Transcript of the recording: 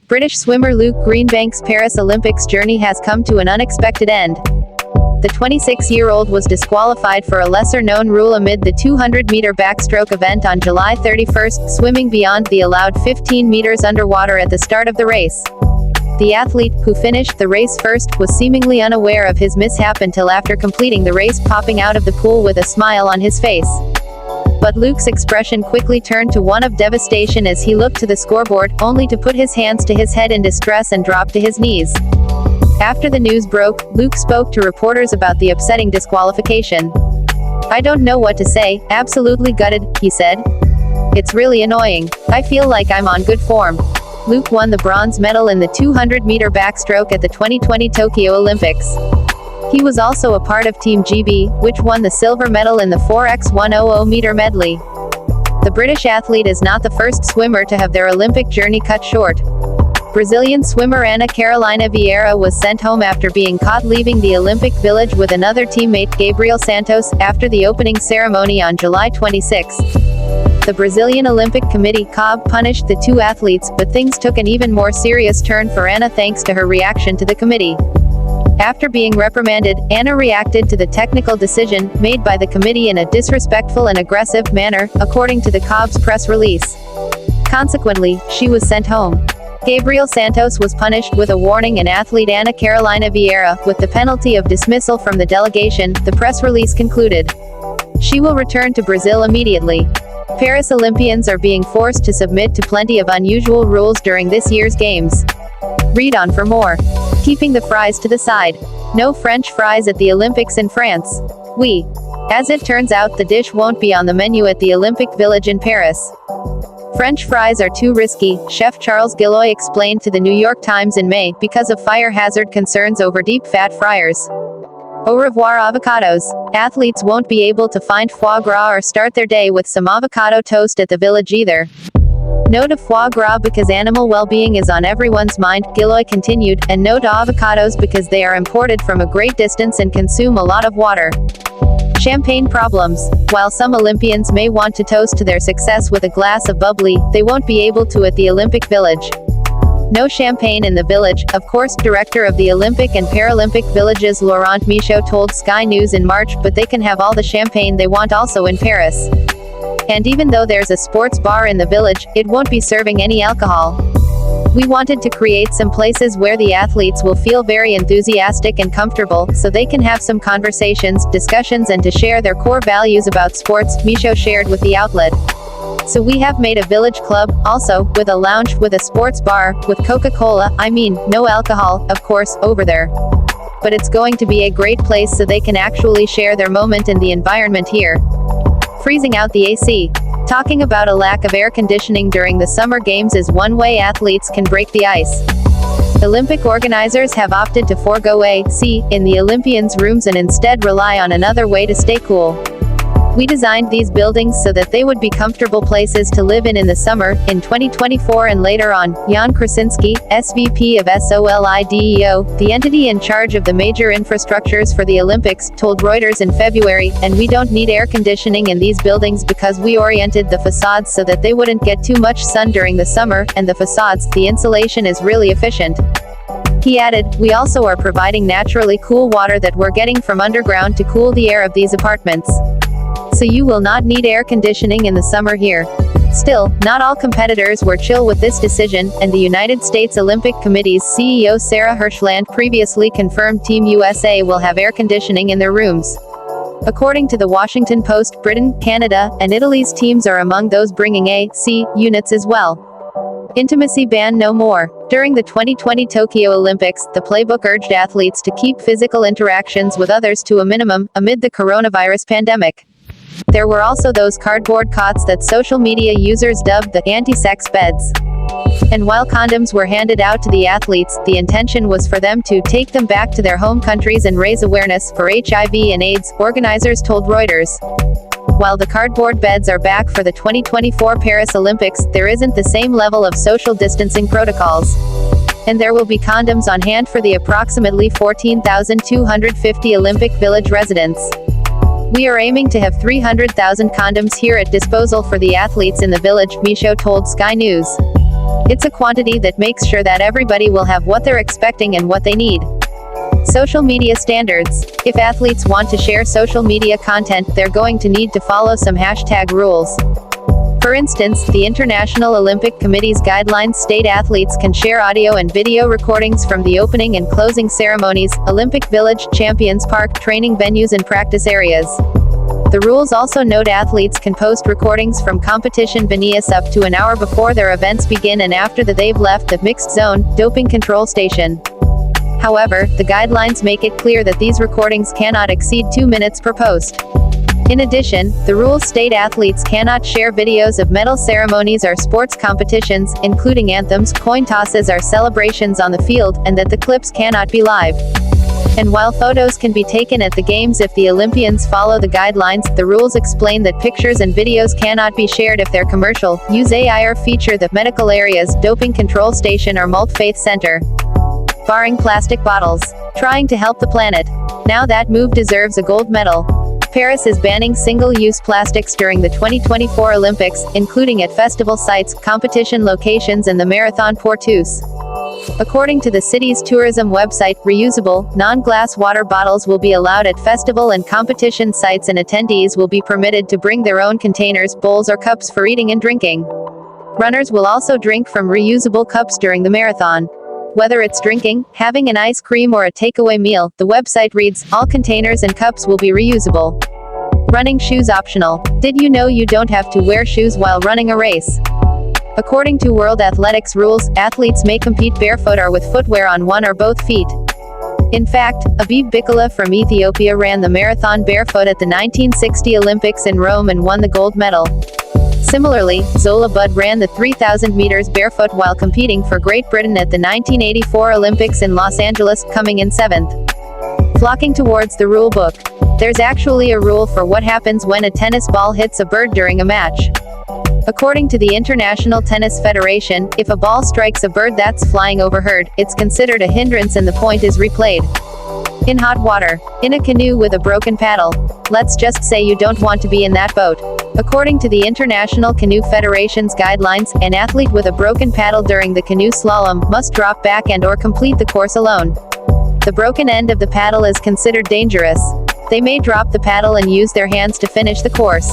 British swimmer Luke Greenbank's Paris Olympics journey has come to an unexpected end. The 26-year-old was disqualified for a lesser-known rule amid the 200-meter backstroke event on July 31, swimming beyond the allowed 15 meters underwater at the start of the race. The athlete, who finished the race first, was seemingly unaware of his mishap until after completing the race, popping out of the pool with a smile on his face. But Luke's expression quickly turned to one of devastation as he looked to the scoreboard, only to put his hands to his head in distress and drop to his knees. After the news broke, Luke spoke to reporters about the upsetting disqualification. "I don't know what to say, absolutely gutted," he said. "It's really annoying. I feel like I'm on good form." Luke won the bronze medal in the 200-meter backstroke at the 2020 Tokyo Olympics. He was also a part of Team GB, which won the silver medal in the 4x100-meter medley. The British athlete is not the first swimmer to have their Olympic journey cut short. Brazilian swimmer Ana Carolina Vieira was sent home after being caught leaving the Olympic Village with another teammate, Gabriel Santos, after the opening ceremony on July 26. The Brazilian Olympic Committee (COB) punished the two athletes, but things took an even more serious turn for Ana thanks to her reaction to the committee. After being reprimanded, Ana reacted to the technical decision made by the committee in a disrespectful and aggressive manner, according to the COB's press release. Consequently, she was sent home. Gabriel Santos was punished with a warning and athlete Ana Carolina Vieira, with the penalty of dismissal from the delegation, the press release concluded. She will return to Brazil immediately. Paris Olympians are being forced to submit to plenty of unusual rules during this year's games. Read on for more. Keeping the fries to the side. No French fries at the Olympics in France. As it turns out, the dish won't be on the menu at the Olympic Village in Paris. French fries are too risky, Chef Charles Gilloy explained to the New York Times in May, because of fire hazard concerns over deep-fat fryers. Au revoir avocados. Athletes won't be able to find foie gras or start their day with some avocado toast at the village either. No to foie gras because animal well-being is on everyone's mind, Gilloy continued, and no to avocados because they are imported from a great distance and consume a lot of water. Champagne problems. While some Olympians may want to toast to their success with a glass of bubbly, they won't be able to at the Olympic Village. No champagne in the village, of course, director of the Olympic and Paralympic Villages Laurent Michaud told Sky News in March, but they can have all the champagne they want also in Paris. And even though there's a sports bar in the village, it won't be serving any alcohol. We wanted to create some places where the athletes will feel very enthusiastic and comfortable, so they can have some conversations, discussions and to share their core values about sports, Michaud shared with the outlet. So we have made a village club, also, with a lounge, with a sports bar, with Coca-Cola, no alcohol, of course, over there. But it's going to be a great place so they can actually share their moment in the environment here. Freezing out the AC. Talking about a lack of air conditioning during the Summer Games is one way athletes can break the ice. Olympic organizers have opted to forego AC in the Olympians' rooms and instead rely on another way to stay cool. We designed these buildings so that they would be comfortable places to live in the summer, in 2024 and later on, Jan Krasinski, SVP of SOLIDEO, the entity in charge of the major infrastructures for the Olympics, told Reuters in February, and we don't need air conditioning in these buildings because we oriented the facades so that they wouldn't get too much sun during the summer, and the facades, the insulation is really efficient. He added, we also are providing naturally cool water that we're getting from underground to cool the air of these apartments. So you will not need air conditioning in the summer here. Still, not all competitors were chill with this decision, and the United States Olympic Committee's CEO Sarah Hirshland previously confirmed Team USA will have air conditioning in their rooms. According to the Washington Post, Britain, Canada, and Italy's teams are among those bringing AC units as well. Intimacy ban no more. During the 2020 Tokyo Olympics, the playbook urged athletes to keep physical interactions with others to a minimum, amid the coronavirus pandemic. There were also those cardboard cots that social media users dubbed the anti-sex beds. And while condoms were handed out to the athletes, the intention was for them to take them back to their home countries and raise awareness for HIV and AIDS, organizers told Reuters. While the cardboard beds are back for the 2024 Paris Olympics, there isn't the same level of social distancing protocols. And there will be condoms on hand for the approximately 14,250 Olympic Village residents. We are aiming to have 300,000 condoms here at disposal for the athletes in the village, Michaud told Sky News. It's a quantity that makes sure that everybody will have what they're expecting and what they need. Social media standards. If athletes want to share social media content, they're going to need to follow some hashtag rules. For instance, the International Olympic Committee's guidelines state athletes can share audio and video recordings from the opening and closing ceremonies, Olympic Village, Champions Park, training venues and practice areas. The rules also note athletes can post recordings from competition venues up to an hour before their events begin and after they've left the mixed zone, doping control station. However, the guidelines make it clear that these recordings cannot exceed 2 minutes per post. In addition, the rules state athletes cannot share videos of medal ceremonies or sports competitions, including anthems, coin tosses or celebrations on the field, and that the clips cannot be live. And while photos can be taken at the games if the Olympians follow the guidelines, the rules explain that pictures and videos cannot be shared if they're commercial, use AI or feature the medical areas, doping control station or multi-faith center. Barring plastic bottles. Trying to help the planet. Now that move deserves a gold medal. Paris is banning single-use plastics during the 2024 Olympics, including at festival sites, competition locations and the Marathon Portus. According to the city's tourism website, reusable, non-glass water bottles will be allowed at festival and competition sites and attendees will be permitted to bring their own containers, bowls or cups for eating and drinking. Runners will also drink from reusable cups during the marathon. Whether it's drinking, having an ice cream or a takeaway meal, the website reads, all containers and cups will be reusable. Running shoes optional. Did you know you don't have to wear shoes while running a race? According to World Athletics rules, athletes may compete barefoot or with footwear on one or both feet. In fact, Abebe Bikila from Ethiopia ran the marathon barefoot at the 1960 Olympics in Rome and won the gold medal. Similarly, Zola Budd ran the 3,000 meters barefoot while competing for Great Britain at the 1984 Olympics in Los Angeles, coming in 7th. Flocking towards the rule book. There's actually a rule for what happens when a tennis ball hits a bird during a match. According to the International Tennis Federation, if a ball strikes a bird that's flying overhead, it's considered a hindrance and the point is replayed. In hot water. In a canoe with a broken paddle. Let's just say you don't want to be in that boat. According to the International Canoe Federation's guidelines, an athlete with a broken paddle during the canoe slalom must drop back and/or complete the course alone. The broken end of the paddle is considered dangerous. They may drop the paddle and use their hands to finish the course.